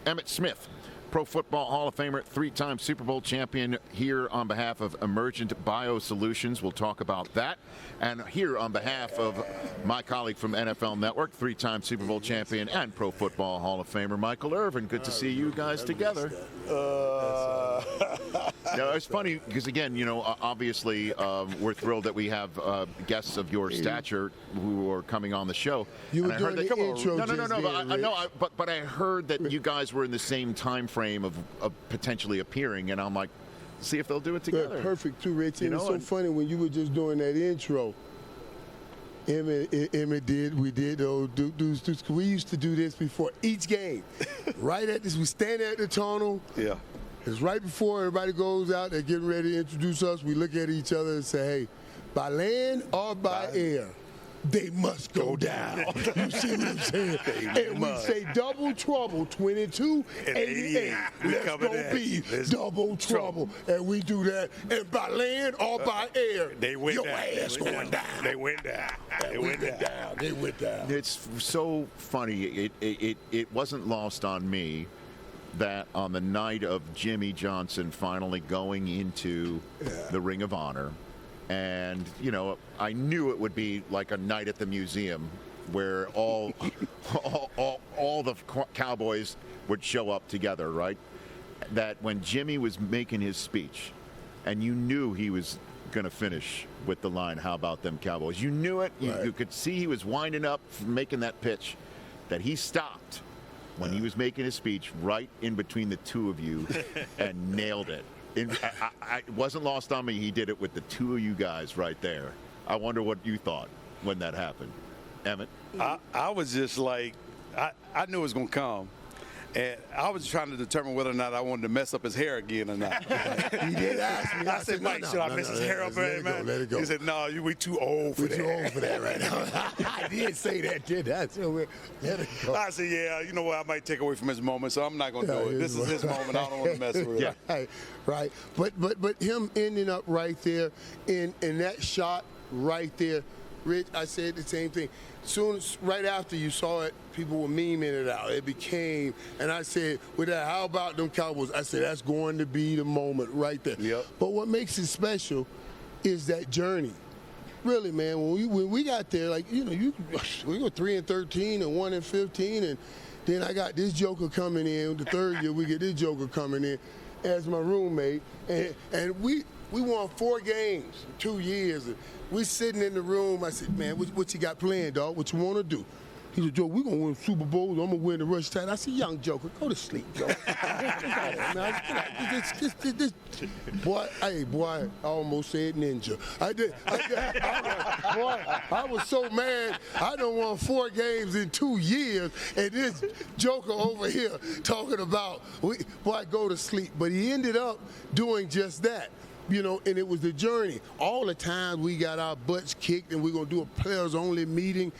Emmitt Smith, Pro Football Hall of Famer, 3-time Super Bowl champion, here on behalf of Emergent Biosolutions. We'll talk about that. And here on behalf of my colleague from NFL Network, 3-time Super Bowl champion and Pro Football Hall of Famer, Michael Irvin. Good to see you guys together. It's funny because, again, obviously we're thrilled that we have guests of your stature who are coming on the show. You were doing the intro. But I heard that you guys were in the same time frame of potentially appearing, and I'm like, see if they'll do it together. Perfect too, Rich. And it's so funny when you were just doing that intro. Emmitt did. We did. We used to do this before each game. Right at this, we stand at the tunnel. Yeah. It's right before everybody goes out. They're getting ready to introduce us. We look at each other and say, "Hey, by land or by air, they must go down." You see what I'm saying? And we say double trouble, 22-88. Let's go be double trouble. And we do that. And by land or by air, they went your down. ass going down. They went down. They went down. They went down. It's so funny. It wasn't lost on me that on the night of Jimmy Johnson finally going into the Ring of Honor, and I knew it would be like a night at the museum where all the Cowboys would show up together, right? That when Jimmy was making his speech, and you knew he was going to finish with the line, "How about them Cowboys?" You knew it. You could see he was winding up from making that pitch, that he stopped when he was making his speech right in between the two of you and nailed it. It wasn't lost on me. He did it with the two of you guys right there. I wonder what you thought when that happened. Emmitt? I was just like, I knew it was going to come. And I was trying to determine whether or not I wanted to mess up his hair again or not. He did ask me. I said, "Mike, should I mess his hair up, man?" Let it go. He said, "No, we too old for that." We're too old for that right now. I did say that, didn't I? So let it go. I said, "Yeah, you know what? I might take away from his moment, so I'm not going to do it. This is his moment. I don't want to mess with it." Yeah. Right. But him ending up right there in that shot right there, Rich, I said the same thing. Right after you saw it, people were memeing it out. It became, and I said, with that, how about them Cowboys? I said, that's going to be the moment right there. Yep. But what makes it special is that journey. Really, man, when we got there, like, we go 3-13 and 1-15, and then I got this joker coming in. The third year, we get this joker coming in as my roommate, and we won 4 games in 2 years. And we sitting in the room. I said, "Man, what you got planned, dog? What you want to do?" He said, "Joe, we're going to win Super Bowls. I'm going to win the rush title." I said, "Young joker, go to sleep, Joe." Boy, I almost said ninja. I did. I was so mad. I done won 4 games in 2 years, and this joker over here talking about, boy, go to sleep. But he ended up doing just that. And it was the journey. All the times we got our butts kicked, and we're going to do a players-only meeting,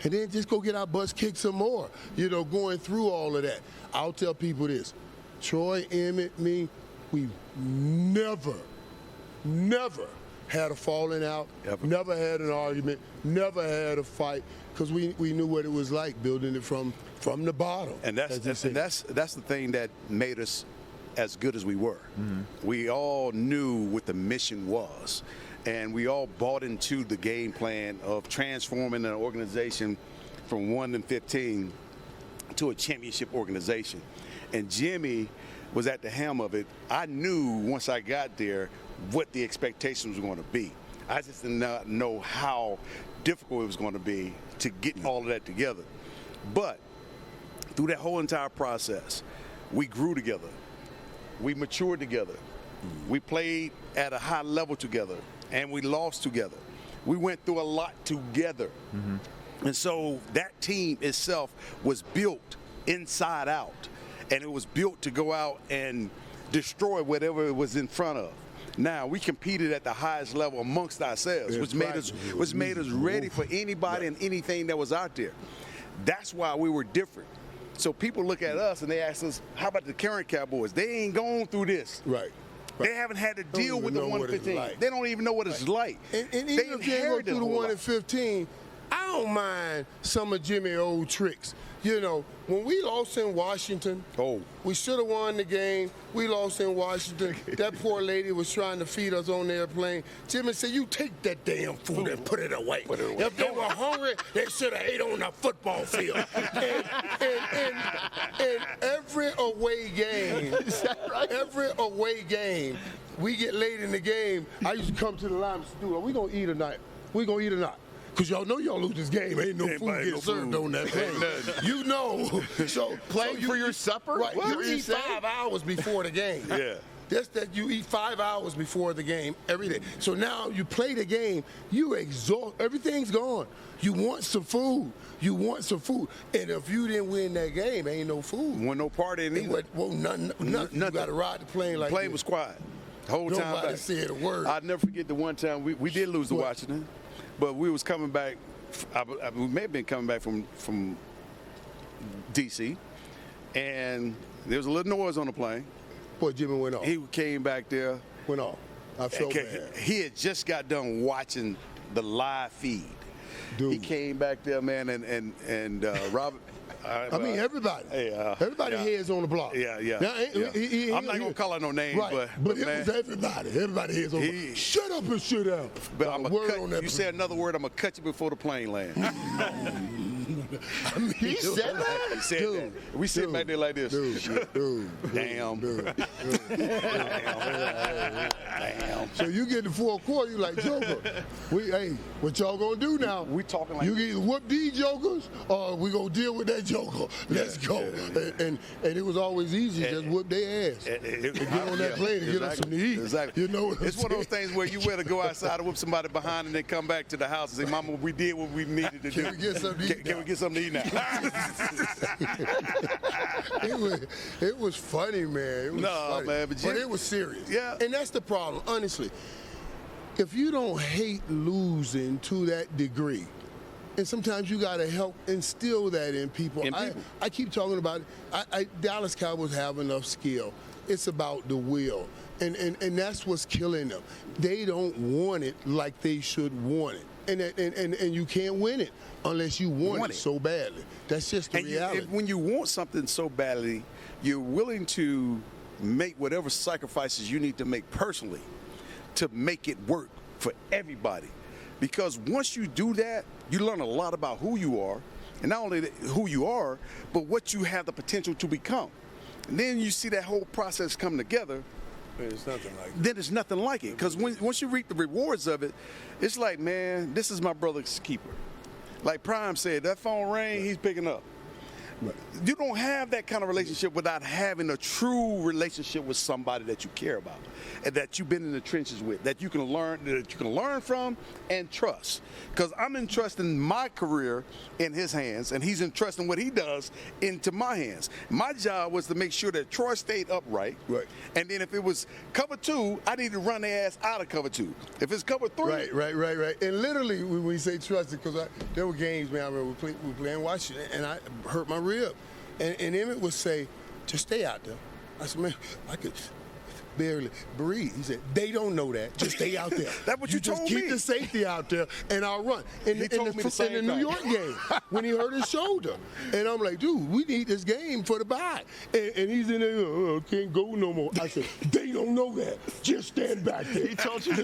and then just go get our butts kicked some more, going through all of that. I'll tell people this. Troy, Emmitt, me, we've never had a falling out, never had an argument, never had a fight, because we knew what it was like building it from the bottom. And that's the thing that made us as good as we were. Mm-hmm. We all knew what the mission was, and we all bought into the game plan of transforming an organization from 1-15 to a championship organization. And Jimmy was at the helm of it. I knew once I got there what the expectations were going to be. I just did not know how difficult it was going to be to get all of that together. But through that whole entire process, we grew together. We matured together. We played at a high level together, and we lost together. We went through a lot together. Mm-hmm. And so that team itself was built inside out, and it was built to go out and destroy whatever it was in front of. Now, we competed at the highest level amongst ourselves, which made us ready for anybody and anything that was out there. That's why we were different. So people look at us and they ask us, how about the current Cowboys? They ain't gone through this. Right. They haven't had to deal with the 1-15. They don't even know what it's like. And even if they go through the 1-15, I don't mind some of Jimmy's old tricks. You know, when we lost in Washington, we should have won the game. We lost in Washington. That poor lady was trying to feed us on the airplane. Jimmy said, you take that damn food and put it away. If they were hungry, they should have ate on the football field. and every away game, we get late in the game, I used to come to the line and say, dude, are we going to eat or not? We going to eat or not? Because y'all know y'all lose this game. Ain't no food getting served on that plane. You know. So playing for your supper? Right. You eat 5 hours before the game. Yeah. That's that you eat 5 hours before the game every day. So now you play the game, you exhaust, everything's gone. You want some food. You want some food. And if you didn't win that game, ain't no food. Wasn't no party in either. Well, nothing. You got to ride the plane like the plane this. was quiet. The whole time Nobody back. said a word. I'll never forget the one time we did lose to Washington, but we was coming back. We may have been coming back from D.C., and there was a little noise on the plane. Boy, Jimmy went off. He came back there. Went off. I felt bad. He had just got done watching the live feed. Dude. He came back there, man, and Robert. I mean, everybody. Everybody heads on the block. Yeah. Now, I'm not gonna call out no names, right. but it man, was everybody. Everybody heads on the block. Shut up and shut up. But I'm gonna cut on that. You say another word, I'm gonna cut you before the plane lands. I mean, He said that? He said that. We sit back there like this. Damn. Damn. So you get the fourth quarter, you like, Joker, hey, what y'all gonna do now? We talking like you can either whoop these jokers or we gonna deal with that joker. Let's go. And it was always easy, just whoop their ass. And get on that plane and get us something to eat. Exactly. You know what it's I'm one of those saying? things where you better go outside and whoop somebody behind and then come back to the house and say, Mama, we did what we needed to do. Can we get something to eat Can we get something to eat now? it was funny, man. It was funny. Man, but it was serious. Yeah. And that's the problem, honestly. If you don't hate losing to that degree, and sometimes you got to help instill that in people. I keep talking about it. Dallas Cowboys have enough skill. It's about the will. And that's what's killing them. They don't want it like they should want it. And you can't win it unless you want it so badly. That's just the reality. When you want something so badly, you're willing to make whatever sacrifices you need to make personally to make it work for everybody. Because once you do that, you learn a lot about who you are, and not only who you are, but what you have the potential to become. And then you see that whole process come together. It's nothing like it. Then it's nothing like it. Because once you reap the rewards of it, it's like, man, this is my brother's keeper. Like Prime said, that phone rang, he's picking up. Right. You don't have that kind of relationship without having a true relationship with somebody that you care about and that you've been in the trenches with, that you can learn from and trust. Because I'm entrusting my career in his hands, and he's entrusting what he does into my hands. My job was to make sure that Troy stayed upright. Right. And then if it was cover 2, I need to run their ass out of cover 2. If it's cover 3. Right. And literally, when we say trusted, because there were games, man, I remember we playing Washington, and I hurt my rib. And Emmitt would say, just stay out there. I said, man, I could barely breathe. He said, they don't know that. Just stay out there. That's what you told just me. keep the safety out there, and I'll run. In the New York game, when he hurt his shoulder. And I'm like, dude, we need this game for the bye. And he's in there, can't go no more. I said, they don't know that. Just stand back there. He told you.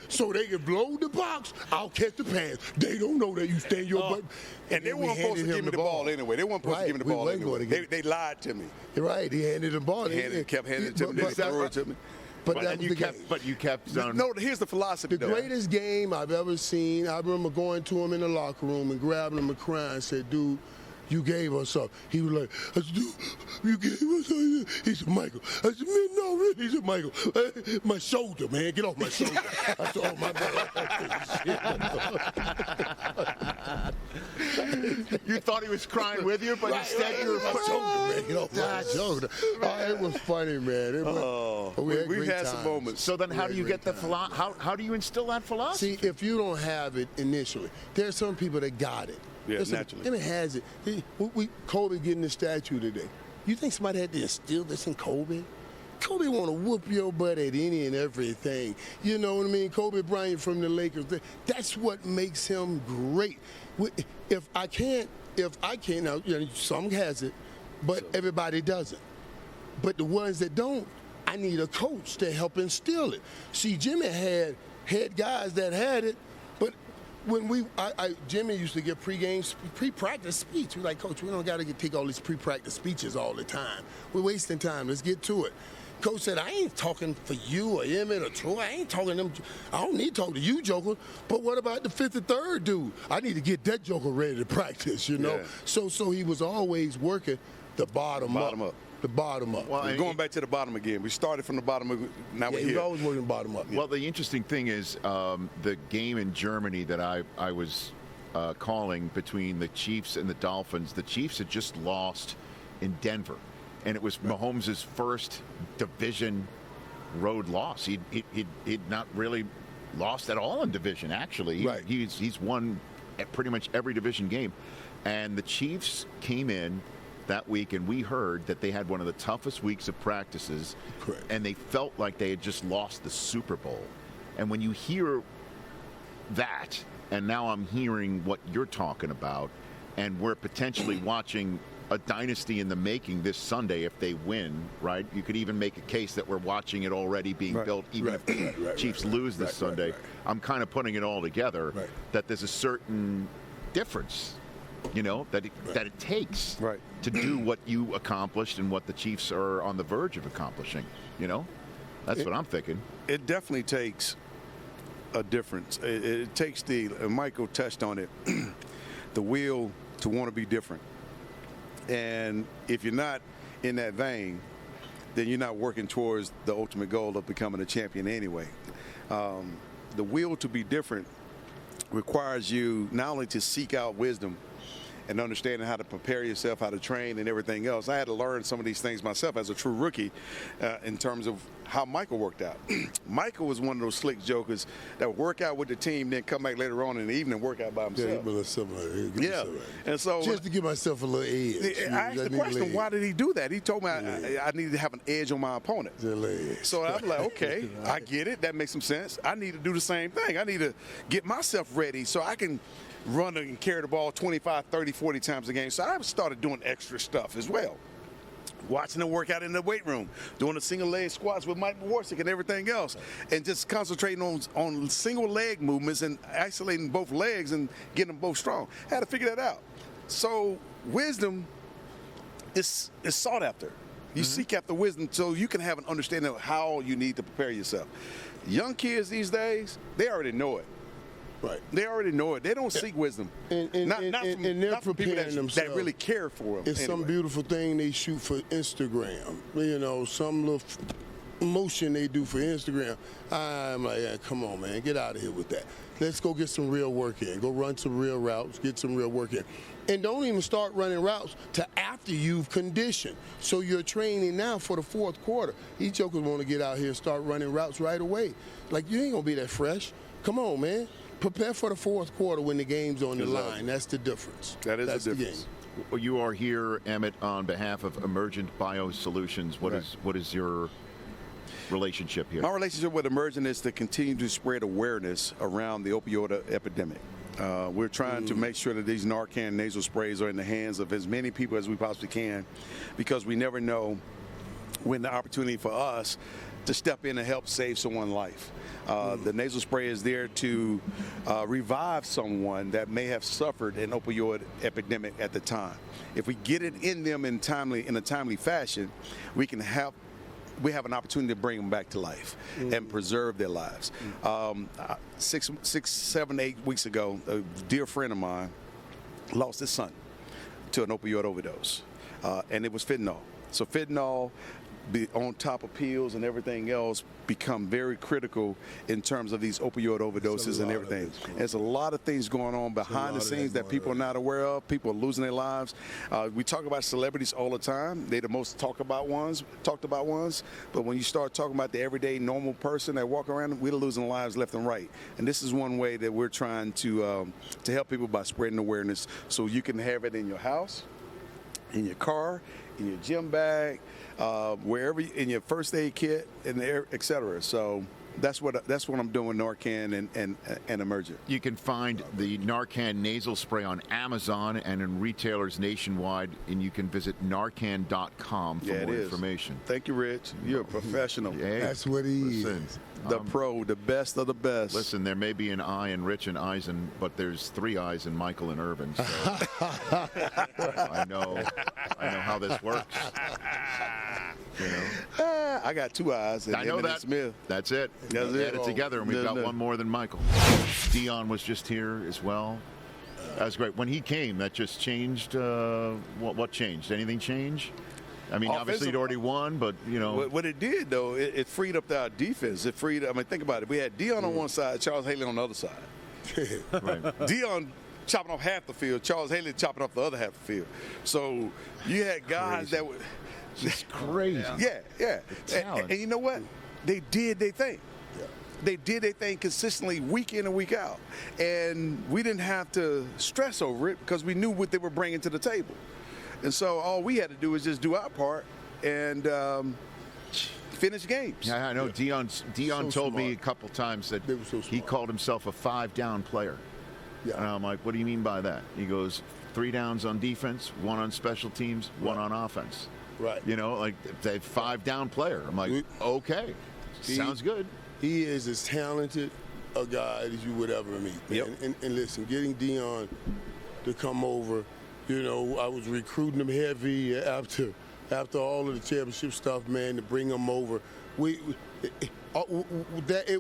So they can blow the box, I'll catch the pass. They don't know that you stand your butt. And they weren't supposed to give me the ball anyway. They weren't supposed to give me the ball anyway. They lied to me. Right, he handed the ball. Kept handing it to me. They threw it to me. But that was the game. But you kept on. No, here's the philosophy. The greatest game I've ever seen, I remember going to him in the locker room and grabbing him and crying and said, dude, you gave us up. He was like, I said, dude, you gave us up. He said, Michael. I said, man, no, really. He said, Michael, my shoulder, man, get off my shoulder. I said, oh, my bad. You thought he was crying with you, but instead you were my shoulder, man, get off my shoulder. It was funny, man. We had some moments. So then how do you get the how do you instill that philosophy? See, if you don't have it initially, there's some people that got it. Yeah, naturally. Emmitt has it. Kobe getting the statue today. You think somebody had to instill this in Kobe? Kobe want to whoop your butt at any and everything. You know what I mean? Kobe Bryant from the Lakers. That's what makes him great. If I can't, now, you know, some has it, but everybody doesn't. But the ones that don't, I need a coach to help instill it. See, Jimmy had guys that had it, but when Jimmy used to give pre-practice speech. We're like, Coach, we don't got to take all these pre-practice speeches all the time. We're wasting time. Let's get to it. Coach said, I ain't talking for you or Emmitt or Troy. I ain't talking to them. I don't need to talk to you, Joker. But what about the fifth or third dude? I need to get that Joker ready to practice, you know? Yeah. So he was always working the bottom up. The bottom up. Well, going back to the bottom again. We started from the bottom. Now we're here. He was always working bottom up. Well, the interesting thing is the game in Germany that I was calling between the Chiefs and the Dolphins. The Chiefs had just lost in Denver, and it was Mahomes' first division road loss. He'd not really lost at all in division, actually. Right. He's won at pretty much every division game. And the Chiefs came in that week, and we heard that they had one of the toughest weeks of practices. Correct. And they felt like they had just lost the Super Bowl. And when you hear that, and now I'm hearing what you're talking about, and we're potentially watching a dynasty in the making this Sunday if they win, right? You could even make a case that we're watching it already being built, even if the Chiefs lose this Sunday. I'm kind of putting it all together that there's a certain difference, you know, that it takes to do what you accomplished and what the Chiefs are on the verge of accomplishing, you know? That's what I'm thinking. It definitely takes a difference. It takes Michael touched on it, the will to want to be different. And if you're not in that vein, then you're not working towards the ultimate goal of becoming a champion anyway. The will to be different requires you not only to seek out wisdom and understanding how to prepare yourself, how to train, and everything else. I had to learn some of these things myself as a true rookie in terms of how Michael worked out. Michael was one of those slick jokers that would work out with the team, then come back later on in the evening and work out by himself. And so just to give myself a little edge. I asked the question, why did he do that? He told me I needed to have an edge on my opponent. So I'm like, okay, I get it. That makes some sense. I need to do the same thing. I need to get myself ready so I can run and carry the ball 25, 30, 40 times a game. So I started doing extra stuff as well. Watching them work out in the weight room, doing the single leg squats with Mike Warsick and everything else, and just concentrating on single leg movements and isolating both legs and getting them both strong. I had to figure that out. So wisdom is sought after. You seek after wisdom so you can have an understanding of how you need to prepare yourself. Young kids these days, they already know it. Right. They already know it. They don't seek wisdom. And they're from people themselves. that really care for them. It's some beautiful thing they shoot for Instagram. You know, some little motion they do for Instagram. I'm like, yeah, come on, man, get out of here with that. Let's go get some real work in. Go run some real routes, get some real work in. And don't even start running routes till after you've conditioned. So you're training now for the fourth quarter. These jokers want to get out here and start running routes right away. Like, you ain't going to be that fresh. Come on, man. Prepare for the fourth quarter when the game's on the line. That's the difference. That's the difference. Well, you are here, Emmitt, on behalf of Emergent Biosolutions. What is your relationship here? My relationship with Emergent is to continue to spread awareness around the opioid epidemic. We're trying to make sure that these Narcan nasal sprays are in the hands of as many people as we possibly can, because we never know when the opportunity for us to step in and help save someone's life. The nasal spray is there to revive someone that may have suffered an opioid epidemic at the time. If we get it in them in a timely fashion, we have an opportunity to bring them back to life and preserve their lives. 6, 7, 8 weeks ago, a dear friend of mine lost his son to an opioid overdose, and it was fentanyl. So fentanyl, on top of pills and everything else, become very critical in terms of these opioid overdoses and everything. There's a lot of things going on behind the scenes that people are not aware of. People are losing their lives. We talk about celebrities all the time. They're the most talked about ones. But when you start talking about the everyday normal person that walk around, we're losing lives left and right. And this is one way that we're trying to help people by spreading awareness, so you can have it in your house, in your car, in your gym bag, wherever in your first aid kit, and et cetera. So that's what I'm doing with Narcan and Emergent. You can find the Narcan nasal spray on Amazon and in retailers nationwide, and you can visit Narcan.com for more information. Thank you, Rich. You're a professional. Hey, That's what he is. The pro, the best of the best. Listen, there may be an I in Rich and Eisen, but there's 3 I's in Michael and Irvin. So I know how this works. You know? I got 2 eyes. And I know Emmitt that. Smith. That's it. That's We it. add it together, and we've got one more than Michael. Deion was just here as well. That was great. When he came, that just changed. What changed? Anything change? I mean, obviously he'd already won, but, you know. What it did, though, it freed up our defense. It freed up. I mean, think about it. We had Deion on one side, Charles Haley on the other side. Right. Deion chopping off half the field, Charles Haley chopping off the other half the field. So you had guys that were Just crazy. Yeah. And you know what? They did their thing. Yeah. They did their thing consistently week in and week out. And we didn't have to stress over it because we knew what they were bringing to the table. And so all we had to do was just do our part and finish games. Yeah, I know. Deion So told me a smart. couple times that They were so he smart. called himself a 5-down player. Yeah. And I'm like, what do you mean by that? He goes, 3 downs on defense, 1 on special teams, 1 on offense. Right. You know, like a 5-down player. I'm like, okay, sounds good. He is as talented a guy as you would ever meet. Man. Yep. And listen, getting Deion to come over, you know, I was recruiting him heavy after all of the championship stuff, man, to bring him over. It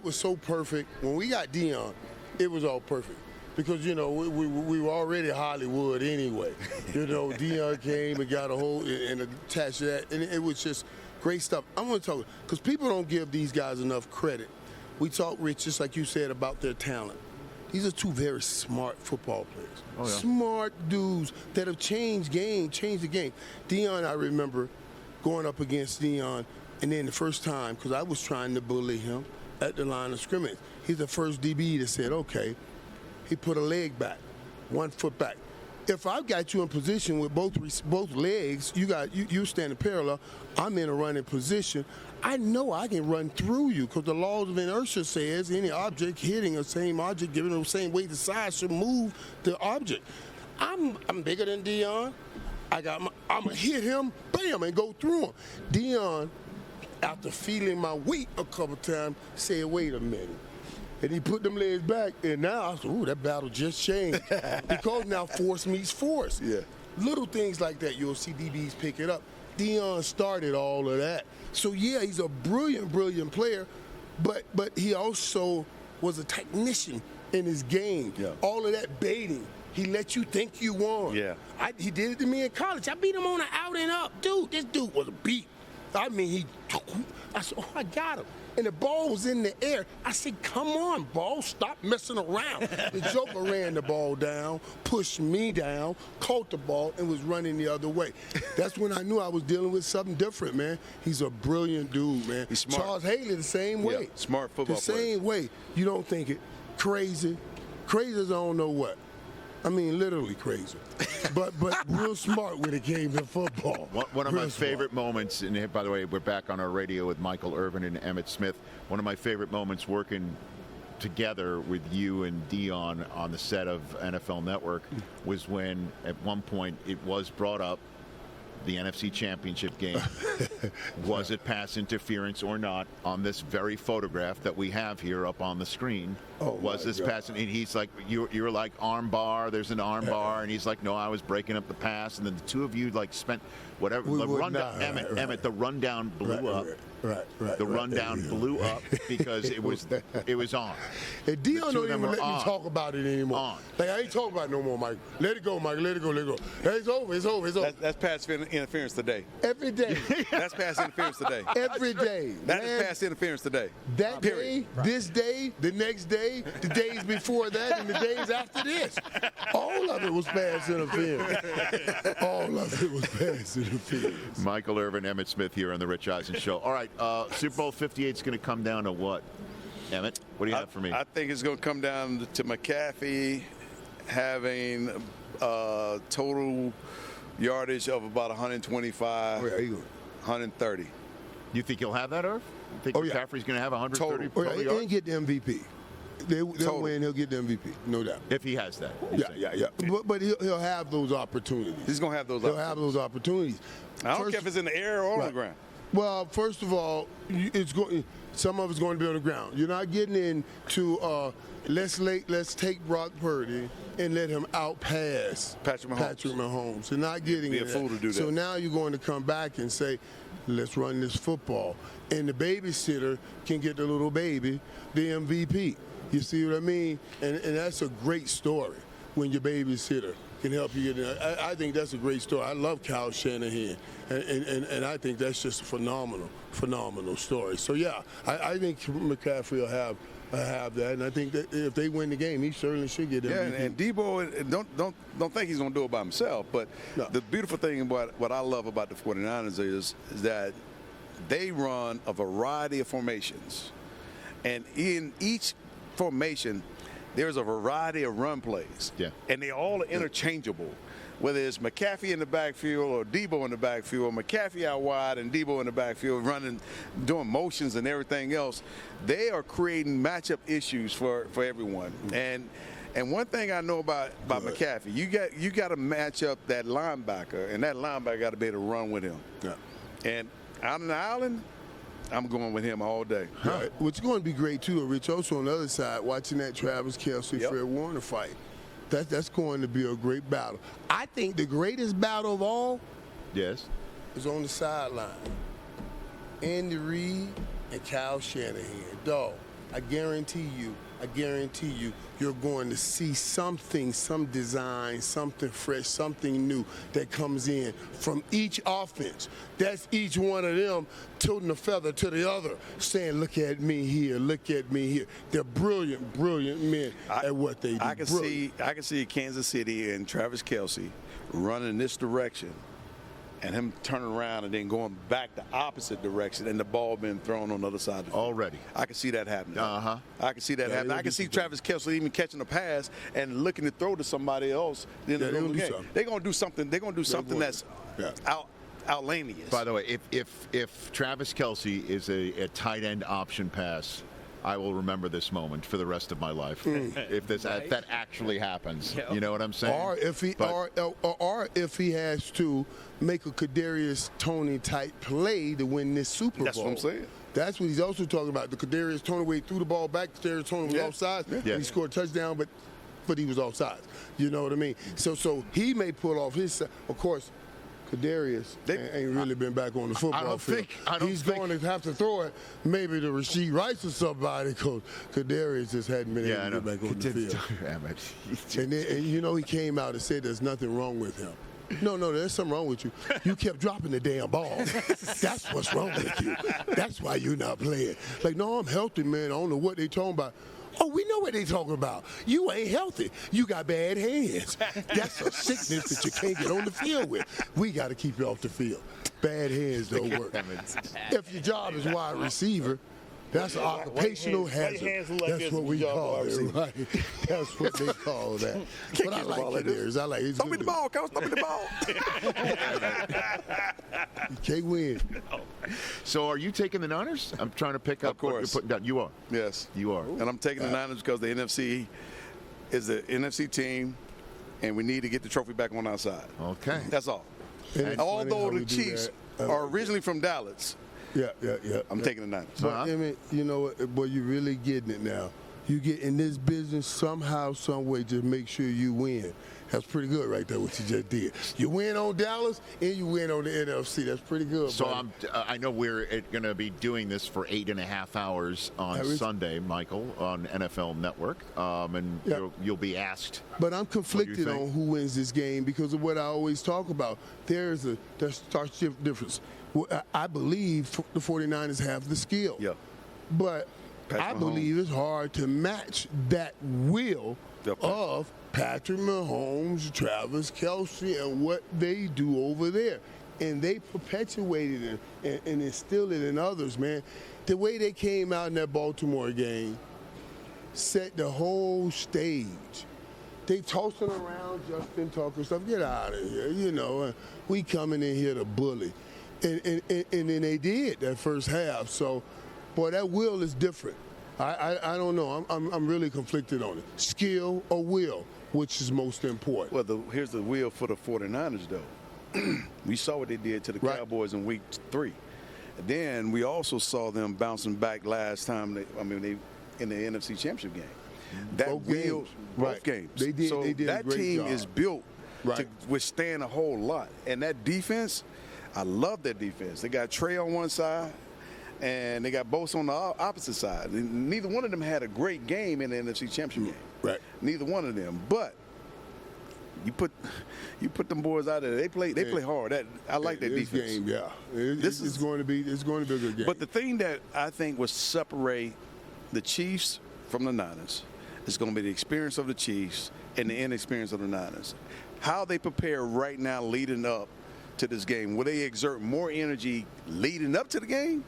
was so perfect. When we got Deion, it was all perfect. Because, you know, we were already Hollywood anyway. You know, Deion came and got a hold and attached to that, and it was just great stuff. I want to talk, because people don't give these guys enough credit. We talk, Rich, just like you said, about their talent. These are 2 very smart football players. Oh, yeah. Smart dudes that have changed the game. Deion, I remember going up against Deion, and then the first time, because I was trying to bully him at the line of scrimmage, he's the first DB that said, okay, he put a leg back, 1 foot back. If I've got you in position with both legs, you're standing parallel, I'm in a running position, I know I can run through you because the laws of inertia says any object hitting the same object, given the same weight, the size should move the object. I'm bigger than Deion. I'm going to hit him, bam, and go through him. Deion, after feeling my weight a couple times, said, wait a minute. And he put them legs back, and now I said, ooh, that battle just changed. Because now force meets force. Yeah. Little things like that, you'll see DBs pick it up. Deion started all of that. So, yeah, he's a brilliant, brilliant player, but he also was a technician in his game. Yeah. All of that baiting, he let you think you won. Yeah. He did it to me in college. I beat him on an out and up. Dude, this dude was a beat. I mean, I said, oh, I got him. And the ball was in the air. I said, come on, ball, stop messing around. The Joker ran the ball down, pushed me down, caught the ball, and was running the other way. That's when I knew I was dealing with something different, man. He's a brilliant dude, man. He's smart. Charles Haley, the same way. Yeah, smart football The same way. You don't think it. Crazy. Crazy as I don't know what. I mean, literally crazy. But real smart when it came to football. One of Real my smart. favorite moments, and by the way, we're back on our radio with Michael Irvin and Emmitt Smith. One of my favorite moments working together with you and Deion on the set of NFL Network was when, at one point, it was brought up, the NFC Championship game. Was it pass interference or not on this very photograph that we have here up on the screen? Oh, was my this God. pass? And he's like, you're like arm bar. There's an arm bar, and he's like, no, I was breaking up the pass. And then the 2 of you like spent whatever. We The would rundown, not, Emmitt, right. Emmitt, the rundown blew up. Right. The rundown blew up because it was on. And The Deion two don't of them even were let on. me talk about it anymore. On. Like, I ain't talking about it no more, Mike. Let it go, Mike. Let it go. Hey, it's over. That's pass interference today. Every day. That's pass interference today. Every day. That Man, is pass interference today. That Period. day, this day, the next day, the days before that, and the days after this. All of it was pass interference. All of it was pass interference. Michael Irvin, Emmitt Smith here on the Rich Eisen Show. All right, Super Bowl 58 is going to come down to what? Emmitt, what do you have for me? I think it's going to come down to McAfee having total yardage of about 125, Oh, yeah, he good. 130. You think he'll have that, Irv? You think Oh, yeah. McCaffrey's going to have 130 Total. Oh, yeah, yards? and get the MVP. They'll win. He'll get the MVP, no doubt. If he has that. you say. Yeah. But he'll have those opportunities. He's going to have those. He'll have those opportunities. I don't care if it's in the air or on the ground. Well, first of all, it's going. Some of it's going to be on the ground. You're not getting into let's take Brock Purdy and let him outpass Patrick Mahomes. You're not getting Be a it. fool to do that. So now you're going to come back and say, let's run this football, and the babysitter can get the little baby the MVP. You see what I mean? And that's a great story when your babysitter can help you get in. I think that's a great story. I love Kyle Shanahan, and I think that's just a phenomenal story. So, yeah, I think McCaffrey will have that, and I think that if they win the game, he certainly should get MVP. Yeah, and Debo, don't think he's going to do it by himself. But the beautiful thing about what I love about the 49ers is that they run a variety of formations. And in each formation, there's a variety of run plays. Yeah. And they all are interchangeable. Whether it's McCaffrey in the backfield or Debo in the backfield, McCaffrey out wide and Debo in the backfield running, doing motions and everything else, they are creating matchup issues for everyone. And one thing I know about McCaffrey, you got to match up that linebacker, and that linebacker got to be able to run with him. Yeah. And out on the island, I'm going with him all day. Right. What's going to be great, too, Rich, also on the other side, watching that Travis Kelce, Yep. Fred Warner fight. That's going to be a great battle. I think the greatest battle of all Yes. is on the sideline. Andy Reid and Kyle Shanahan. Dog, I guarantee you, you're going to see something, some design, something fresh, something new that comes in from each offense. That's each one of them tilting a feather to the other, saying, look at me here, look at me here. They're brilliant men at what they do. I can see Kansas City and Travis Kelce running this direction and him turning around and then going back the opposite direction and the ball being thrown on the other side of the field. Already. I can see that happening. Uh-huh. I can see that happening. I can see Travis Kelce even catching a pass and looking to throw to somebody else. Then they're gonna do something. They're going to do something. They're going to do something that's outlandish. By the way, if Travis Kelce is a tight end option pass, I will remember this moment for the rest of my life. If that actually happens, you know what I'm saying? Or if he has to make a Kadarius Toney type play to win this Super Bowl. That's what I'm saying. That's what he's also talking about. The Kadarius Toney way he threw the ball back. Kadarius Toney was offside. Yeah. And he scored a touchdown, but he was offside. You know what I mean? So he may pull off his side. Of course, Kadarius ain't really been back on the football field. He's going to have to throw it maybe to Rashid Rice or somebody, because Kadarius just hadn't been able to get back on the field. And you know, he came out and said there's nothing wrong with him. No, there's something wrong with you. You kept dropping the damn ball. That's what's wrong with you. That's why you're not playing. Like, no, I'm healthy, man. I don't know what they talking about. Oh, we know what they talking about. You ain't healthy. You got bad hands. That's a sickness that you can't get on the field with. We got to keep you off the field. Bad hands don't work. If your job is wide receiver, that's an occupational hazard. That's what we call it, right? That's what they call that. But I like Kadarius. I like it. Throw me the ball, coach. Throw me the ball. You can't win. So are you taking the Niners? I'm trying to pick up what you're putting down. You are. Yes. You are. And I'm taking the Niners because the NFC is the NFC team, and we need to get the trophy back on our side. Okay. That's all. And although the Chiefs are originally from Dallas, I'm taking the Niners. But Emmitt, you know what, boy, you're really getting it now. You get in this business somehow, some way, just make sure you win. That's pretty good right there, what you just did. You win on Dallas and you win on the NFC. That's pretty good. So buddy. I know we're going to be doing this for 8.5 hours on Sunday, Michael, on NFL Network, and you'll be asked. But I'm conflicted on who wins this game because of what I always talk about. There's stark difference. I believe the 49ers have the skill. Yeah. But I believe it's hard to match that will of Patrick Mahomes, Travis Kelce, and what they do over there. And they perpetuated it and instilled it in others, man. The way they came out in that Baltimore game set the whole stage they tossing around Justin Tucker stuff. Get out of here, you know. We coming in here to bully. And then they did that first half. So, boy, that will is different. I don't know. I'm really conflicted on it. Skill or will, which is most important? Well, here's the will for the 49ers, though. We saw what they did to the Cowboys in week 3. Then we also saw them bouncing back last time. They in the NFC Championship game. That both games. They did. So they did that a great team job. is built to withstand a whole lot. And that defense, I love that defense. They got Trey on one side, and they got Bosa on the opposite side. And neither one of them had a great game in the NFC Championship game. Right. Neither one of them. But you put them boys out there. They play hard. I like that this defense. game, yeah. It's going to be a good game. But the thing that I think will separate the Chiefs from the Niners is going to be the experience of the Chiefs and the inexperience of the Niners. How they prepare right now leading up to this game. Will they exert more energy leading up to the game,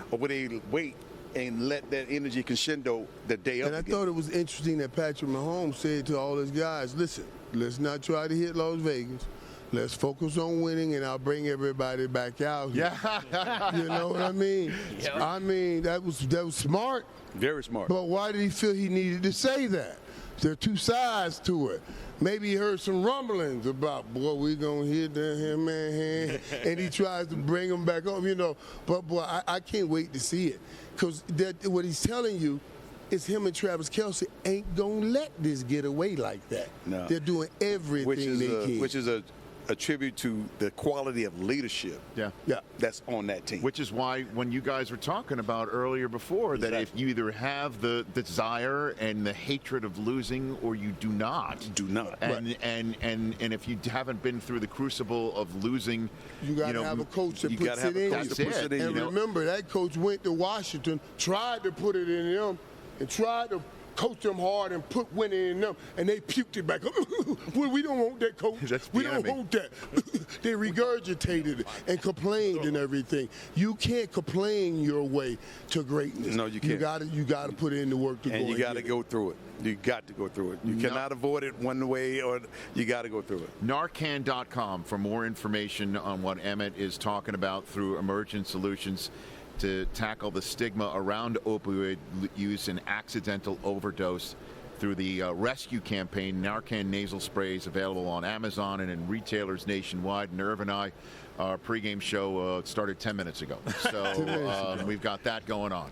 or will they wait and let that energy crescendo the day of the game? And I thought it was interesting that Patrick Mahomes said to all his guys, listen, let's not try to hit Las Vegas. Let's focus on winning, and I'll bring everybody back out here. Yeah. You know what I mean? Yep. I mean, that was smart. Very smart. But why did he feel he needed to say that? There are two sides to it. Maybe he heard some rumblings about, boy, we going to hit him, man, and he tries to bring him back up, you know. But, boy, I can't wait to see it. Because what he's telling you is him and Travis Kelce ain't going to let this get away like that. No. They're doing everything they can. Which is a tribute to the quality of leadership that's on that team. Which is why when you guys were talking about earlier before that if you either have the desire and the hatred of losing or you do not. And if you haven't been through the crucible of losing, you got to have a coach that puts it in you. And remember, that coach went to Washington, tried to put it in them, and tried to coach them hard and put winning in them, and they puked it back up. Well, we don't want that, coach. We don't want that. They regurgitated it and complained and everything. You can't complain your way to greatness. No, you can't. You got to put in the work to go. And you got to go through it. You got to go through it. You cannot avoid it one way, or you got to go through it. Narcan.com for more information on what Emmitt is talking about through Emergent Solutions to tackle the stigma around opioid use and accidental overdose through the rescue campaign. Narcan nasal sprays available on Amazon and in retailers nationwide. And Irvin and I, our pregame show started 10 minutes ago. So we've got that going on.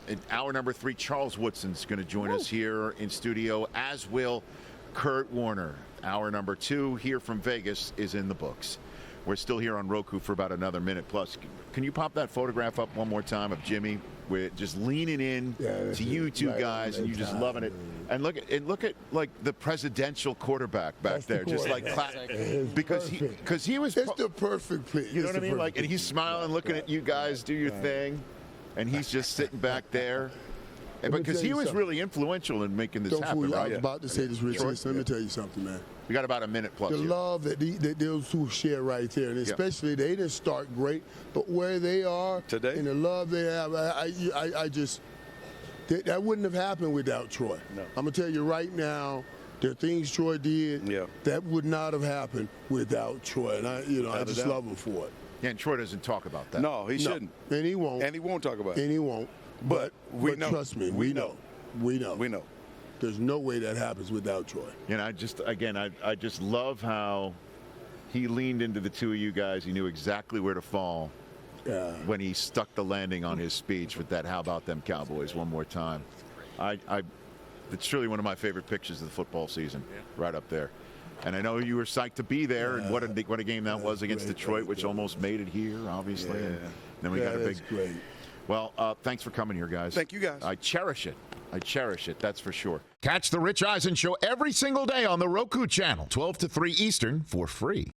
In hour number 3, Charles Woodson's going to join us here in studio, as will Kurt Warner. Hour number 2 here from Vegas is in the books. We're still here on Roku for about another minute plus. Can you pop that photograph up one more time of Jimmy with just leaning in to you two guys and you just loving it? And look at like the presidential quarterback back there, just like because he was. It's the perfect play. You know what I mean? Like, and he's smiling, looking at you guys do your thing, and he's just sitting back there. Because he was really influential in making this happen, right? I was about to say this, Rich. Let me tell you something, man. We got about a minute plus. The here. love that those two share right there, and especially they didn't start great, but where they are today and the love they have, I just that wouldn't have happened without Troy. No. I'm gonna tell you right now, there are things Troy did that would not have happened without Troy, and I just love him for it. Yeah, and Troy doesn't talk about that. No, he shouldn't, and he won't, and he won't talk about it, and he won't. But we know. Trust me, we know. We know. There's no way that happens without Troy. And I just love how he leaned into the two of you guys. He knew exactly where to fall when he stuck the landing on his speech with that "How about them Cowboys" one more time. It's truly one of my favorite pictures of the football season, right up there. And I know you were psyched to be there, and what a game that was against Detroit, which almost made it here, obviously. And then we got a big. Great. Well, thanks for coming here, guys. Thank you, guys. I cherish it. That's for sure. Catch the Rich Eisen Show every single day on the Roku channel, 12 to 3 Eastern, for free.